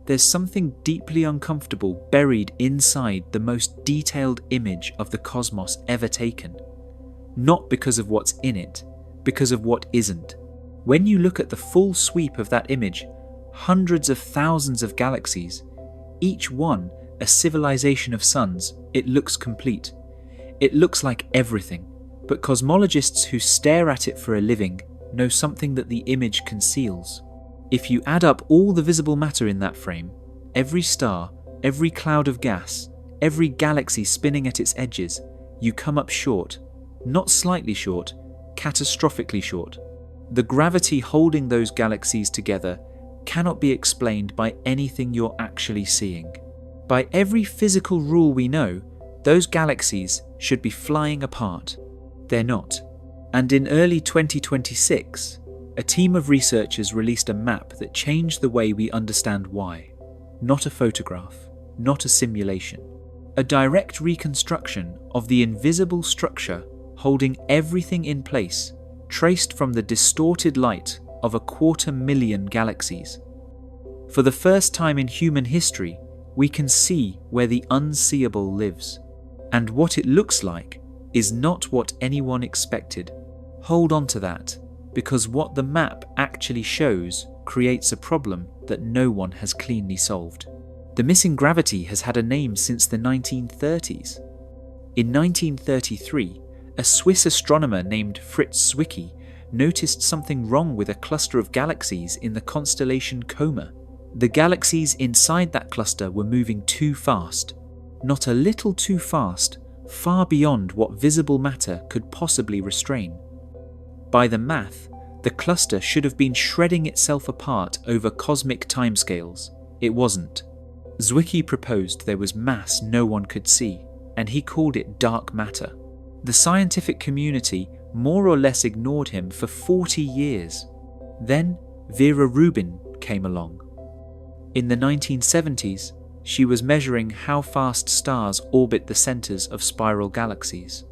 there's something deeply uncomfortable buried inside the most detailed image of the cosmos ever taken. Not because of what's in it, because of what isn't. When you look at the full sweep of that image, hundreds of thousands of galaxies, each one a civilization of suns, it looks complete. It looks like everything, but cosmologists who stare at it for a living know something that the image conceals. If you add up all the visible matter in that frame, every star, every cloud of gas, every galaxy spinning at its edges, you come up short. Not slightly short, catastrophically short. The gravity holding those galaxies together cannot be explained by anything you're actually seeing. By every physical rule we know, those galaxies should be flying apart. They're not. And in early 2026, a team of researchers released a map that changed the way we understand why. Not a photograph, not a simulation. A direct reconstruction of the invisible structure holding everything in place, traced from the distorted light of 250,000 galaxies. For the first time in human history, we can see where the unseeable lives. And what it looks like is not what anyone expected. Hold on to that, because what the map actually shows creates a problem that no one has cleanly solved. The missing gravity has had a name since the 1930s. In 1933, a Swiss astronomer named Fritz Zwicky noticed something wrong with a cluster of galaxies in the constellation Coma. The galaxies inside that cluster were moving too fast, not a little too fast, far beyond what visible matter could possibly restrain. By the math, the cluster should have been shredding itself apart over cosmic timescales. It wasn't. Zwicky proposed there was mass no one could see, and he called it dark matter. The scientific community more or less ignored him for 40 years. Then Vera Rubin came along. In the 1970s, she was measuring how fast stars orbit the centers of spiral galaxies.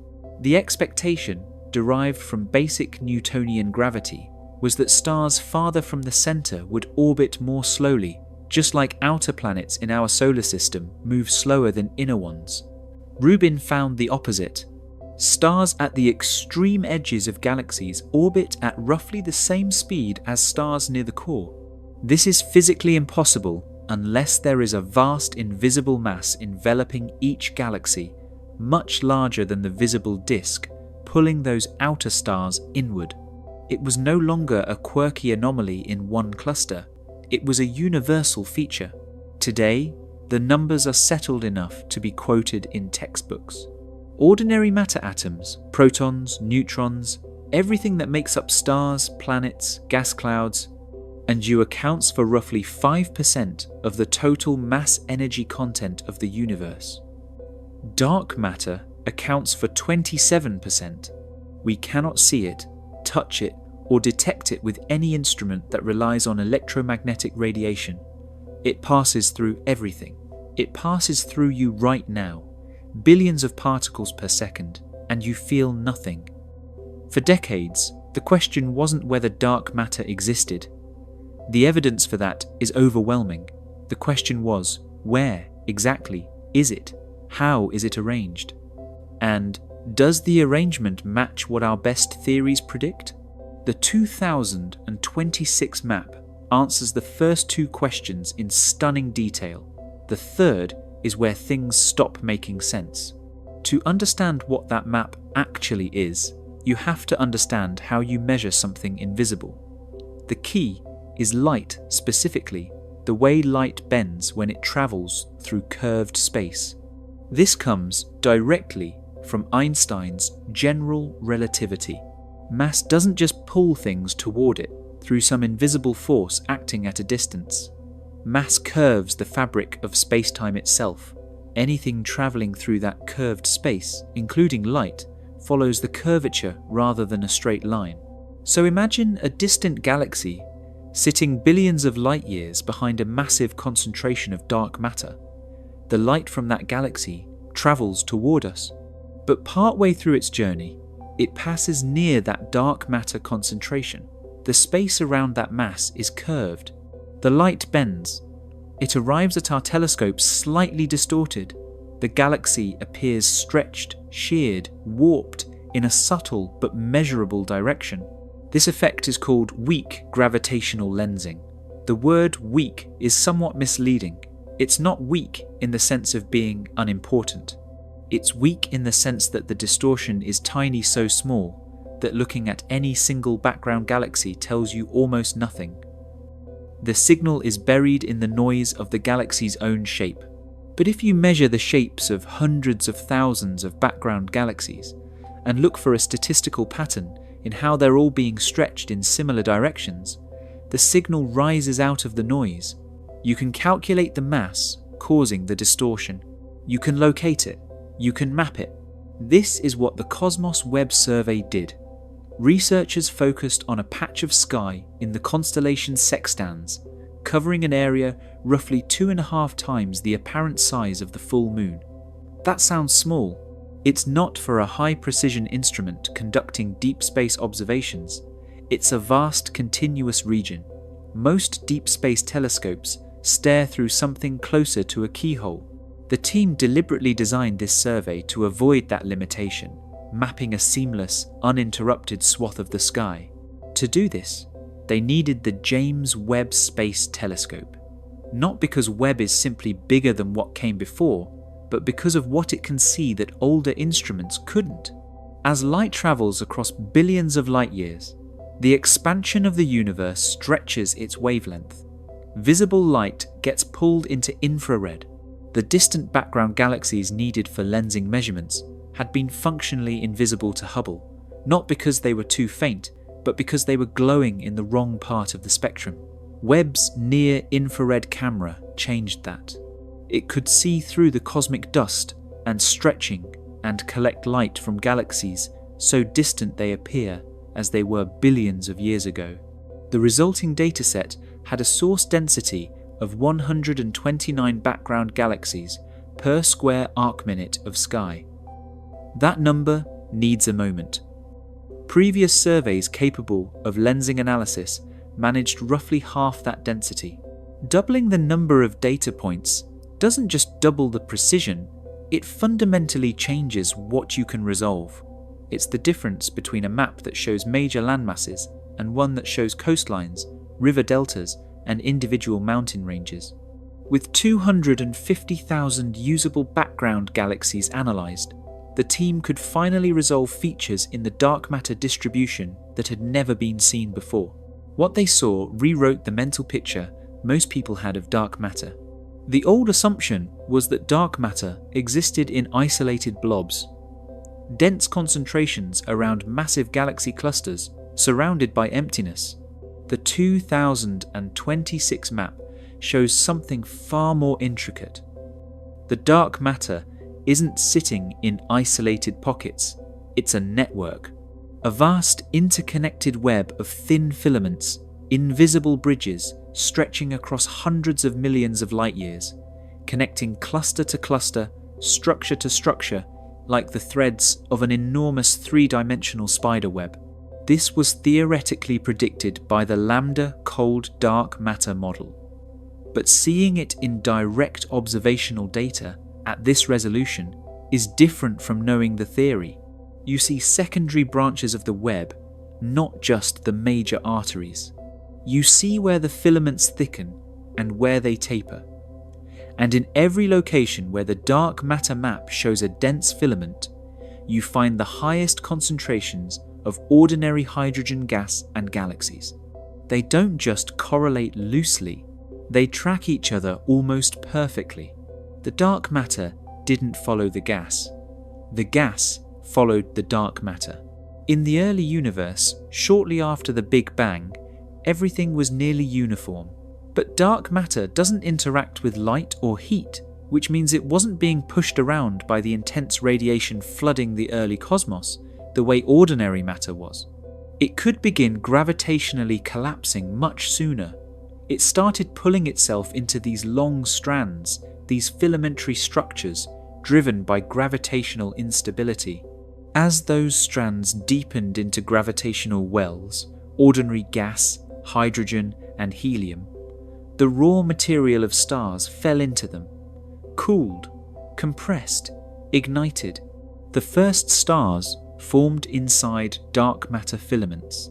The expectation, derived from basic Newtonian gravity, was that stars farther from the center would orbit more slowly, just like outer planets in our solar system move slower than inner ones. Rubin found the opposite. Stars at the extreme edges of galaxies orbit at roughly the same speed as stars near the core. This is physically impossible unless there is a vast invisible mass enveloping each galaxy, much larger than the visible disk, pulling those outer stars inward. It was no longer a quirky anomaly in one cluster. It was a universal feature. Today, the numbers are settled enough to be quoted in textbooks. Ordinary matter atoms, protons, neutrons, everything that makes up stars, planets, gas clouds, and due accounts for roughly 5% of the total mass energy content of the universe. Dark matter accounts for 27%. We cannot see it, touch it, or detect it with any instrument that relies on electromagnetic radiation. It passes through everything. It passes through you right now, billions of particles per second, and you feel nothing. For decades, the question wasn't whether dark matter existed. The evidence for that is overwhelming. The question was, where exactly is it? How is it arranged? And does the arrangement match what our best theories predict? The 2026 map answers the first two questions in stunning detail. The third is where things stop making sense. To understand what that map actually is, you have to understand how you measure something invisible. The key is light, specifically, the way light bends when it travels through curved space. This comes directly from Einstein's general relativity. Mass doesn't just pull things toward it through some invisible force acting at a distance. Mass curves the fabric of space-time itself. Anything travelling through that curved space, including light, follows the curvature rather than a straight line. So imagine a distant galaxy sitting billions of light years behind a massive concentration of dark matter. The light from that galaxy travels toward us, but partway through its journey, it passes near that dark matter concentration. The space around that mass is curved. The light bends, It arrives at our telescope slightly distorted. The galaxy appears stretched, sheared, warped in a subtle but measurable direction. This effect is called weak gravitational lensing. The word weak is somewhat misleading. It's not weak in the sense of being unimportant. It's weak in the sense that the distortion is tiny, so small that looking at any single background galaxy tells you almost nothing. The signal is buried in the noise of the galaxy's own shape. But if you measure the shapes of hundreds of thousands of background galaxies and look for a statistical pattern in how they're all being stretched in similar directions, the signal rises out of the noise. You can calculate the mass causing the distortion. You can locate it. You can map it. This is what the Cosmos Web Survey did. Researchers focused on a patch of sky in the constellation Sextans, covering an area roughly 2.5 times the apparent size of the full moon. That sounds small. It's not for a high-precision instrument conducting deep space observations. It's a vast continuous region. Most deep space telescopes stare through something closer to a keyhole. The team deliberately designed this survey to avoid that limitation, mapping a seamless, uninterrupted swath of the sky. To do this, they needed the James Webb Space Telescope. Not because Webb is simply bigger than what came before, but because of what it can see that older instruments couldn't. As light travels across billions of light years, the expansion of the universe stretches its wavelength. Visible light gets pulled into infrared. The distant background galaxies needed for lensing measurements had been functionally invisible to Hubble, not because they were too faint, but because they were glowing in the wrong part of the spectrum. Webb's near-infrared camera changed that. It could see through the cosmic dust and stretching and collect light from galaxies so distant they appear as they were billions of years ago. The resulting dataset had a source density of 129 background galaxies per square arc-minute of sky. That number needs a moment. Previous surveys capable of lensing analysis managed roughly half that density. Doubling the number of data points doesn't just double the precision, it fundamentally changes what you can resolve. It's the difference between a map that shows major landmasses and one that shows coastlines, river deltas, and individual mountain ranges. With 250,000 usable background galaxies analysed, the team could finally resolve features in the dark matter distribution that had never been seen before. What they saw rewrote the mental picture most people had of dark matter. The old assumption was that dark matter existed in isolated blobs, dense concentrations around massive galaxy clusters surrounded by emptiness. The 2026 map shows something far more intricate. The dark matter isn't sitting in isolated pockets, it's a network. A vast interconnected web of thin filaments, invisible bridges stretching across hundreds of millions of light years, connecting cluster to cluster, structure to structure, like the threads of an enormous three-dimensional spider web. This was theoretically predicted by the lambda cold dark matter model. But seeing it in direct observational data at this resolution is different from knowing the theory. You see secondary branches of the web, not just the major arteries. You see where the filaments thicken and where they taper. And in every location where the dark matter map shows a dense filament, you find the highest concentrations of ordinary hydrogen gas and galaxies. They don't just correlate loosely, they track each other almost perfectly. The dark matter didn't follow the gas followed the dark matter. In the early universe, shortly after the Big Bang, everything was nearly uniform. But dark matter doesn't interact with light or heat, which means it wasn't being pushed around by the intense radiation flooding the early cosmos the way ordinary matter was. It could begin gravitationally collapsing much sooner. It started pulling itself into these long strands, these filamentary structures driven by gravitational instability. As those strands deepened into gravitational wells, ordinary gas, hydrogen, and helium, The raw material of stars fell into them, cooled, compressed, ignited. The first stars formed inside dark matter filaments.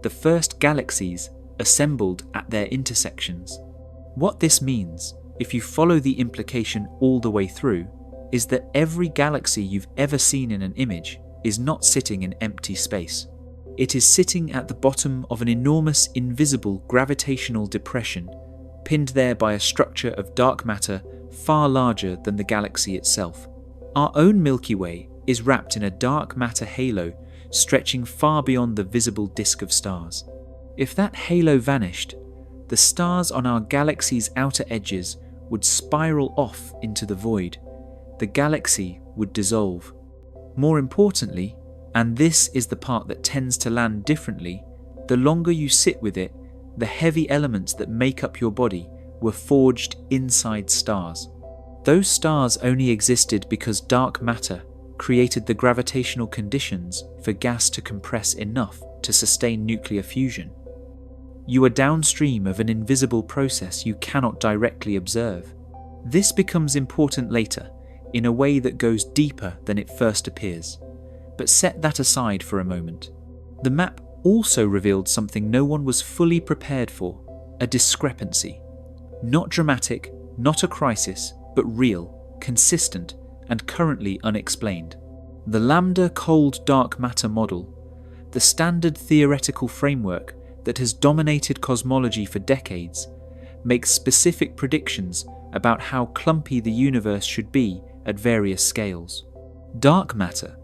The first galaxies assembled at their intersections. What this means, if you follow the implication all the way through, is that every galaxy you've ever seen in an image is not sitting in empty space. It is sitting at the bottom of an enormous invisible gravitational depression, pinned there by a structure of dark matter far larger than the galaxy itself. Our own Milky Way is wrapped in a dark matter halo stretching far beyond the visible disk of stars. If that halo vanished, the stars on our galaxy's outer edges would spiral off into the void. The galaxy would dissolve. More importantly, and this is the part that tends to land differently, the longer you sit with it, the heavy elements that make up your body were forged inside stars. Those stars only existed because dark matter created the gravitational conditions for gas to compress enough to sustain nuclear fusion. You are downstream of an invisible process you cannot directly observe. This becomes important later, in a way that goes deeper than it first appears. But set that aside for a moment. The map also revealed something no one was fully prepared for, a discrepancy. Not dramatic, not a crisis, but real, consistent, and currently unexplained. The lambda cold dark matter model, the standard theoretical framework that has dominated cosmology for decades, makes specific predictions about how clumpy the universe should be at various scales. Dark matter,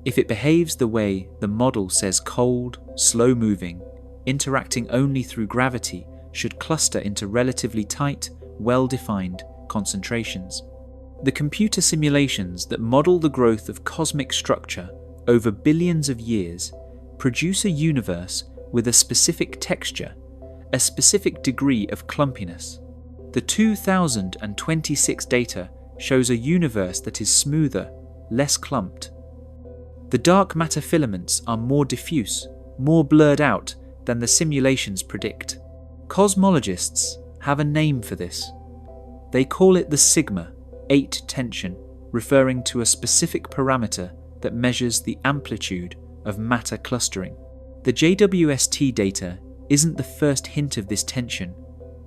if it behaves the way the model says, cold, slow-moving, interacting only through gravity, should cluster into relatively tight, well-defined concentrations. The computer simulations that model the growth of cosmic structure over billions of years produce a universe with a specific texture, a specific degree of clumpiness. The 2026 data shows a universe that is smoother, less clumped. The dark matter filaments are more diffuse, more blurred out than the simulations predict. Cosmologists have a name for this. They call it the sigma 8 tension, referring to a specific parameter that measures the amplitude of matter clustering. The JWST data isn't the first hint of this tension.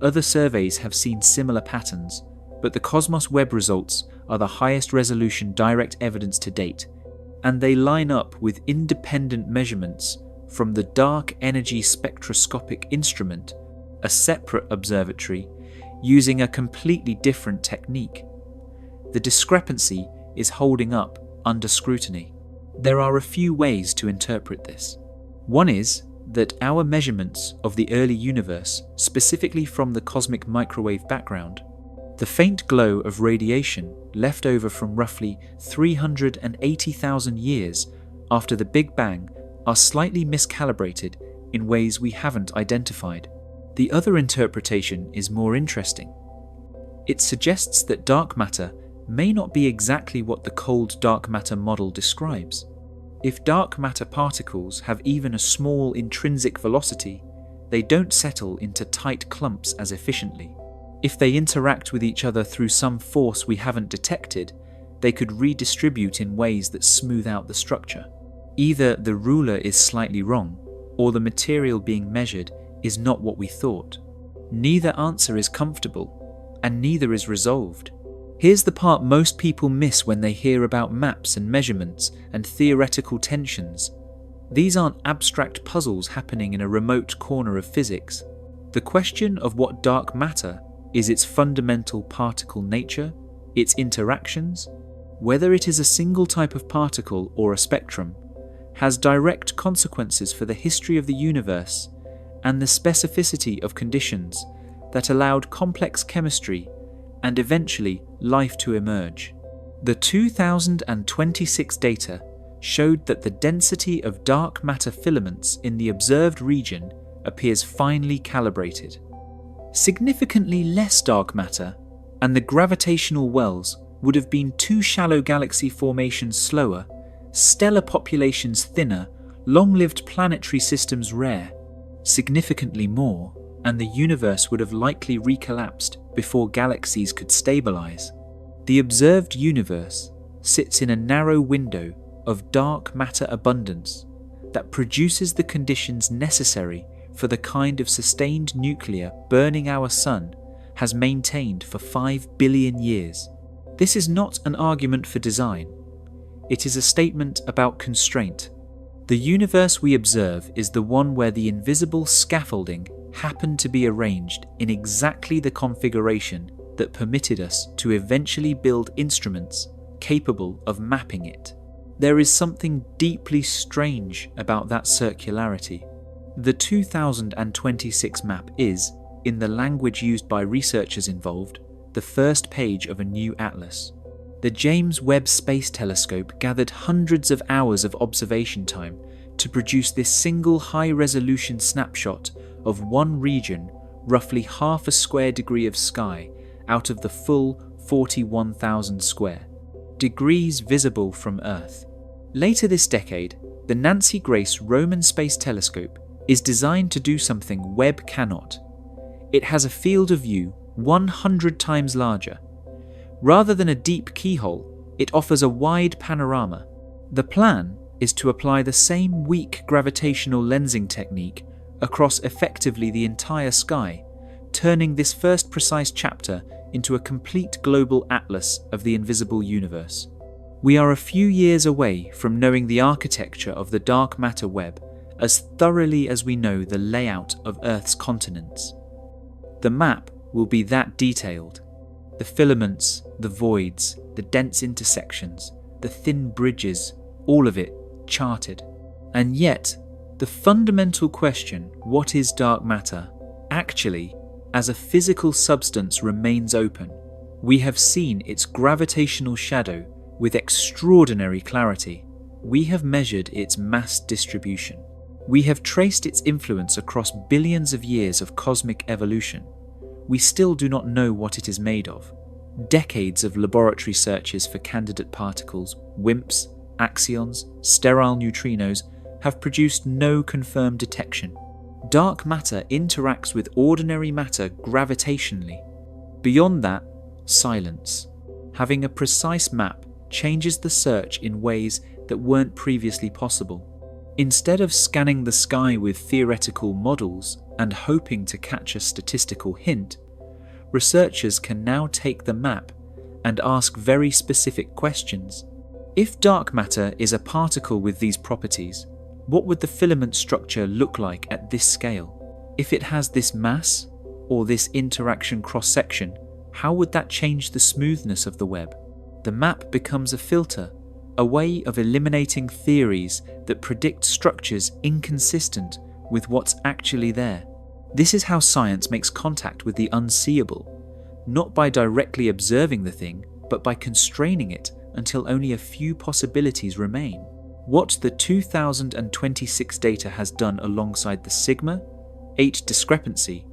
Other surveys have seen similar patterns, but the Cosmos Web results are the highest resolution direct evidence to date, and they line up with independent measurements from the Dark Energy Spectroscopic Instrument, a separate observatory using a completely different technique. The discrepancy is holding up under scrutiny. There are a few ways to interpret this. One is that our measurements of the early universe, specifically from the cosmic microwave background, the faint glow of radiation left over from roughly 380,000 years after the Big Bang, are slightly miscalibrated in ways we haven't identified. The other interpretation is more interesting. It suggests that dark matter may not be exactly what the cold dark matter model describes. If dark matter particles have even a small intrinsic velocity, they don't settle into tight clumps as efficiently. If they interact with each other through some force we haven't detected, they could redistribute in ways that smooth out the structure. Either the ruler is slightly wrong, or the material being measured is not what we thought. Neither answer is comfortable, and neither is resolved. Here's the part most people miss when they hear about maps and measurements and theoretical tensions. These aren't abstract puzzles happening in a remote corner of physics. The question of what dark matter is, its fundamental particle nature, its interactions, whether it is a single type of particle or a spectrum, has direct consequences for the history of the universe and the specificity of conditions that allowed complex chemistry and eventually life to emerge. The 2026 data showed that the density of dark matter filaments in the observed region appears finely calibrated. Significantly less dark matter, and the gravitational wells would have been too shallow galaxy formations slower, stellar populations thinner, long-lived planetary systems rare. Significantly more, and the universe would have likely recollapsed before galaxies could stabilize. The observed universe sits in a narrow window of dark matter abundance that produces the conditions necessary for the kind of sustained nuclear burning our sun has maintained for 5 billion years. This is not an argument for design. It is a statement about constraint. The universe we observe is the one where the invisible scaffolding happened to be arranged in exactly the configuration that permitted us to eventually build instruments capable of mapping it. There is something deeply strange about that circularity. The 2026 map is, in the language used by researchers involved, the first page of a new atlas. The James Webb Space Telescope gathered hundreds of hours of observation time to produce this single high-resolution snapshot of one region, roughly half a square degree of sky, out of the full 41,000 square degrees visible from Earth. Later this decade, the Nancy Grace Roman Space Telescope is designed to do something Webb cannot. It has a field of view 100 times larger. Rather than a deep keyhole, it offers a wide panorama. The plan is to apply the same weak gravitational lensing technique across effectively the entire sky, turning this first precise chapter into a complete global atlas of the invisible universe. We are a few years away from knowing the architecture of the dark matter web as thoroughly as we know the layout of Earth's continents. The map will be that detailed. The filaments, the voids, the dense intersections, the thin bridges, all of it charted. And yet, the fundamental question, what is dark matter, actually, as a physical substance remains open. We have seen its gravitational shadow with extraordinary clarity. We have measured its mass distribution. We have traced its influence across billions of years of cosmic evolution. We still do not know what it is made of. Decades of laboratory searches for candidate particles, WIMPs, axions, sterile neutrinos have produced no confirmed detection. Dark matter interacts with ordinary matter gravitationally. Beyond that, silence. Having a precise map changes the search in ways that weren't previously possible. Instead of scanning the sky with theoretical models and hoping to catch a statistical hint, researchers can now take the map and ask very specific questions. If dark matter is a particle with these properties, what would the filament structure look like at this scale? If it has this mass, or this interaction cross-section, how would that change the smoothness of the web? The map becomes a filter, a way of eliminating theories that predict structures inconsistent with what's actually there. This is how science makes contact with the unseeable, not by directly observing the thing, but by constraining it until only a few possibilities remain. What the 2026 data has done alongside the sigma, 8 discrepancy,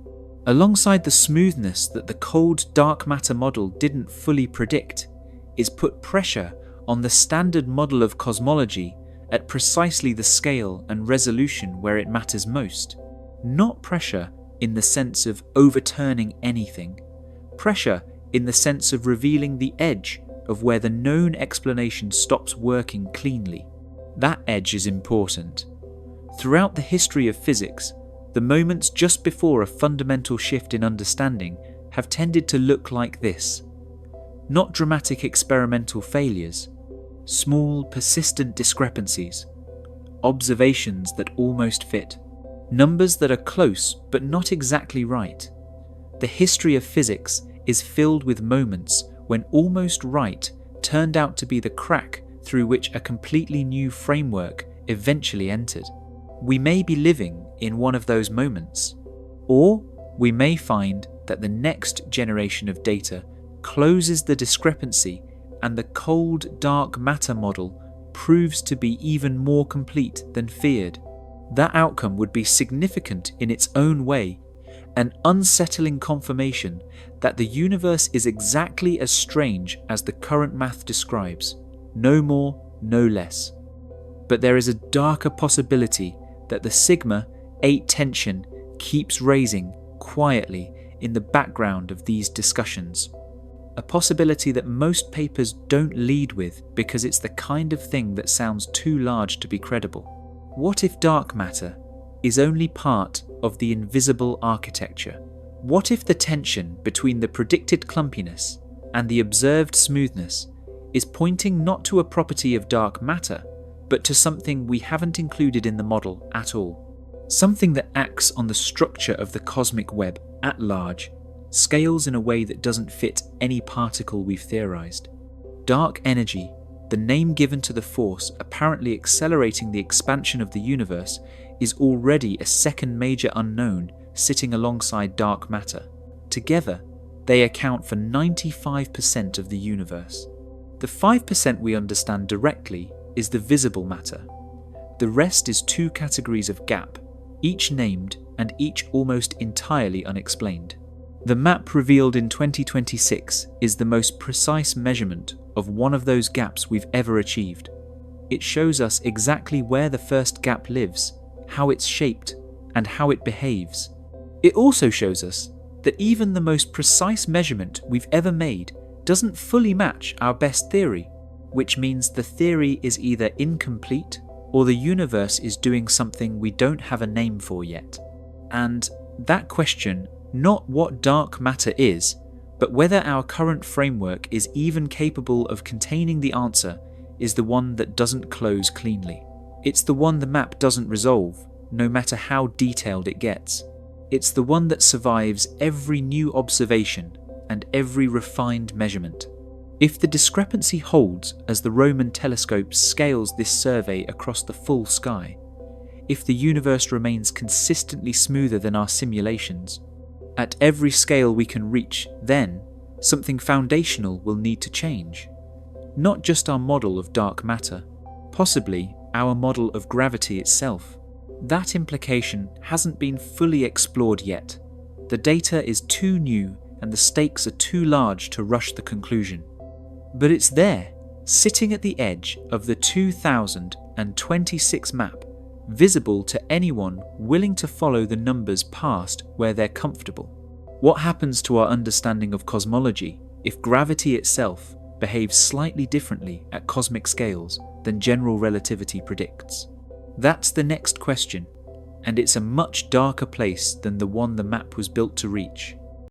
alongside the smoothness that the cold dark matter model didn't fully predict, is put pressure on the standard model of cosmology at precisely the scale and resolution where it matters most. Not pressure in the sense of overturning anything, pressure in the sense of revealing the edge of where the known explanation stops working cleanly. That edge is important. Throughout the history of physics, the moments just before a fundamental shift in understanding have tended to look like this. Not dramatic experimental failures, small, persistent discrepancies, observations that almost fit, numbers that are close but not exactly right. The history of physics is filled with moments when almost right turned out to be the crack through which a completely new framework eventually entered. We may be living in one of those moments, or we may find that the next generation of data closes the discrepancy and the cold dark matter model proves to be even more complete than feared. That outcome would be significant in its own way, an unsettling confirmation that the universe is exactly as strange as the current math describes. No more, no less. But there is a darker possibility that the sigma 8 tension keeps raising quietly in the background of these discussions. A possibility that most papers don't lead with because it's the kind of thing that sounds too large to be credible. What if dark matter is only part of the invisible architecture? What if the tension between the predicted clumpiness and the observed smoothness is pointing not to a property of dark matter, but to something we haven't included in the model at all? Something that acts on the structure of the cosmic web at large, scales in a way that doesn't fit any particle we've theorized. Dark energy, the name given to the force apparently accelerating the expansion of the universe, is already a second major unknown sitting alongside dark matter. Together, they account for 95% of the universe. The 5% we understand directly is the visible matter. The rest is two categories of gap, each named and each almost entirely unexplained. The map revealed in 2026 is the most precise measurement of one of those gaps we've ever achieved. It shows us exactly where the first gap lives, how it's shaped, and how it behaves. It also shows us that even the most precise measurement we've ever made doesn't fully match our best theory, which means the theory is either incomplete or the universe is doing something we don't have a name for yet. And that question, not what dark matter is, but whether our current framework is even capable of containing the answer, is the one that doesn't close cleanly. It's the one the map doesn't resolve, no matter how detailed it gets. It's the one that survives every new observation and every refined measurement. If the discrepancy holds as the Roman telescope scales this survey across the full sky, if the universe remains consistently smoother than our simulations, at every scale we can reach, then something foundational will need to change. Not just our model of dark matter, possibly our model of gravity itself. That implication hasn't been fully explored yet. The data is too new and the stakes are too large to rush the conclusion. But it's there, sitting at the edge of the 2026 map, visible to anyone willing to follow the numbers past where they're comfortable. What happens to our understanding of cosmology if gravity itself behaves slightly differently at cosmic scales than general relativity predicts? That's the next question, and it's a much darker place than the one the map was built to reach.